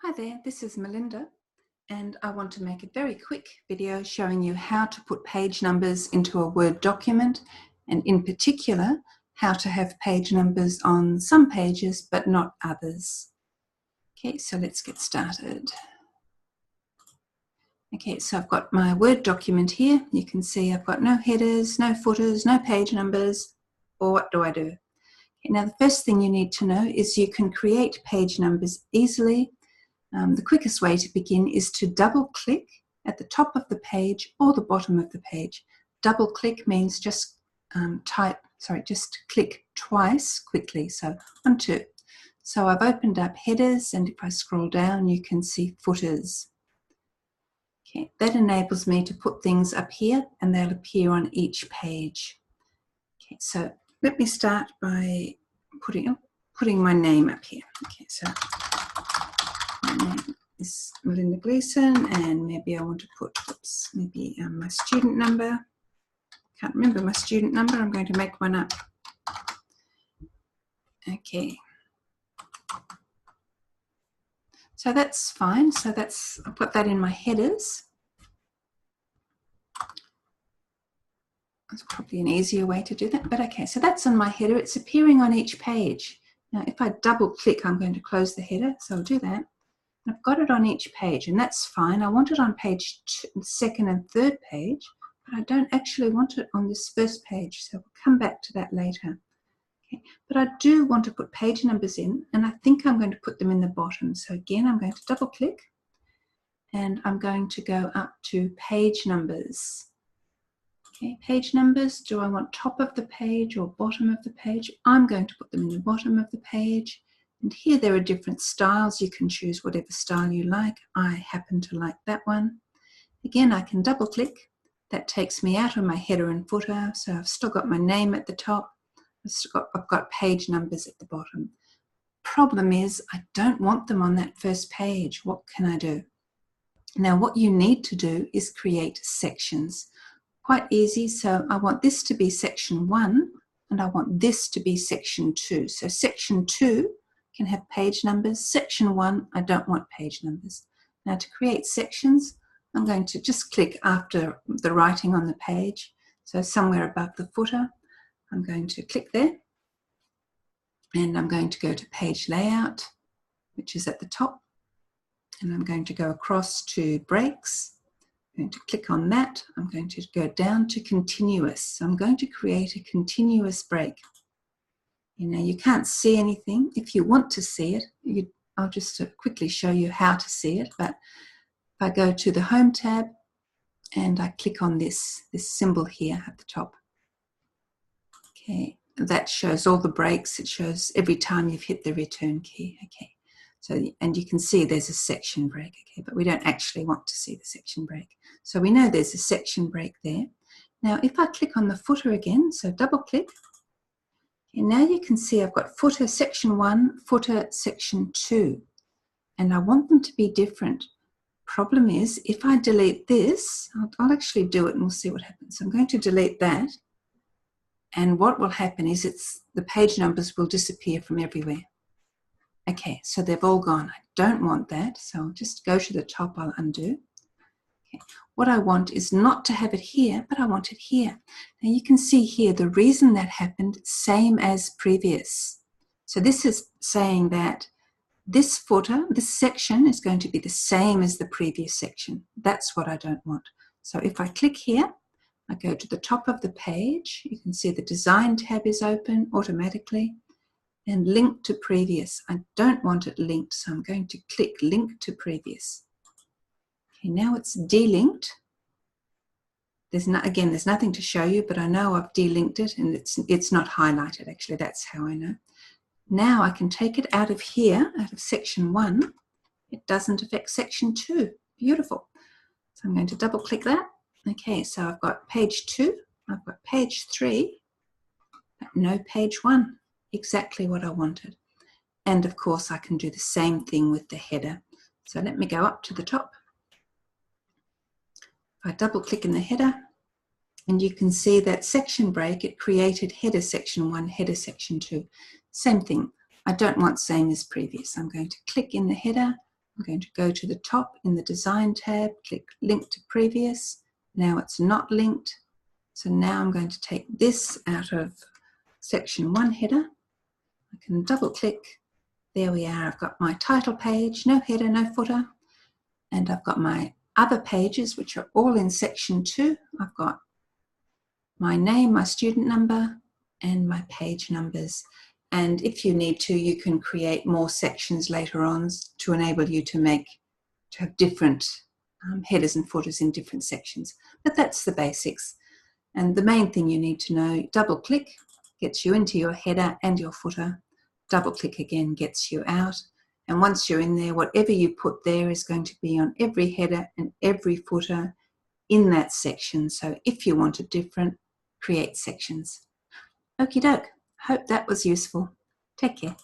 Hi there, this is Melinda, and I want to make a very quick video showing you how to put page numbers into a Word document, and in particular, how to have page numbers on some pages but not others. Okay, so let's get started. Okay, so I've got my Word document here. You can see I've got no headers, no footers, no page numbers. Or what do I do? Okay, now the first thing you need to know is you can create page numbers easily. The quickest way to begin is to double click at the top of the page or the bottom of the page. Double click means just click twice quickly. So 1, 2. So I've opened up headers, and if I scroll down, you can see footers. Okay, that enables me to put things up here, and they'll appear on each page. Okay, so let me start by putting my name up here. Okay, so my name is Melinda Gleeson, and maybe I want to put, my student number. Can't remember my student number. I'm going to make one up. Okay. So that's fine. So I'll put that in my headers. That's probably an easier way to do that, but okay. So that's on my header. It's appearing on each page. Now, if I double click, I'm going to close the header. So I'll do that. I've got it on each page, and that's fine. I want it on page 2, second and third page, but I don't actually want it on this first page, so we'll come back to that later. Okay. But I do want to put page numbers in, and I think I'm going to put them in the bottom. So again, I'm going to double click, and I'm going to go up to page numbers. Okay, page numbers, do I want top of the page or bottom of the page? I'm going to put them in the bottom of the page. And here there are different styles. You can choose whatever style you like. I happen to like that one. Again, I can double click. That takes me out of my header and footer. So I've still got my name at the top. I've got page numbers at the bottom. Problem is, I don't want them on that first page. What can I do? Now, what you need to do is create sections. Quite easy. So I want this to be section 1, and I want this to be section 2. So section 2 can have page numbers. Section 1, I don't want page numbers. Now, to create sections, I'm going to just click after the writing on the page. So somewhere above the footer, I'm going to click there, and I'm going to go to page layout, which is at the top, and I'm going to go across to breaks. I'm going to click on that. I'm going to go down to continuous. So I'm going to create a continuous break. You can't see anything. If you want to see it, I'll just quickly show you how to see it. But if I go to the Home tab and I click on this symbol here at the top, okay, that shows all the breaks. It shows every time you've hit the return key. Okay. So, and you can see there's a section break, okay, but we don't actually want to see the section break. So we know there's a section break there. Now, if I click on the footer again, so double click, okay, now you can see I've got footer section 1, footer section 2, and I want them to be different. Problem is, if I delete this, I'll actually do it and we'll see what happens. So I'm going to delete that, and what will happen is the page numbers will disappear from everywhere. Okay, so they've all gone. I don't want that, so I'll just go to the top. I'll undo. Okay. What I want is not to have it here, but I want it here. Now you can see here the reason that happened, same as previous. So this is saying that this footer, this section is going to be the same as the previous section. That's what I don't want. So if I click here, I go to the top of the page. You can see the design tab is open automatically. And link to previous. I don't want it linked, so I'm going to click link to previous. Okay, now it's delinked. There's nothing to show you, but I know I've delinked it, and it's not highlighted. Actually, that's how I know. Now I can take it out of here, out of section 1. It doesn't affect section 2. Beautiful. So I'm going to double click that. Okay, so I've got page 2, I've got page 3, but no page 1. Exactly what I wanted. And of course I can do the same thing with the header. So let me go up to the top. If I double click in the header, and you can see that section break, it created header section 1, header section 2. Same thing. I don't want same as previous. I'm going to click in the header. I'm going to go to the top in the Design tab, click Link to Previous. Now it's not linked. So now I'm going to take this out of Section 1 header. I can double click. There we are. I've got my title page, no header, no footer. And I've got my other pages, which are all in Section 2. I've got my name, my student number, and my page numbers. And if you need to, you can create more sections later on to enable you to have different headers and footers in different sections. But that's the basics. And the main thing you need to know, double click gets you into your header and your footer. Double click again gets you out. And once you're in there, whatever you put there is going to be on every header and every footer in that section. So if you want it different, create sections. Okie doke. Hope that was useful. Take care.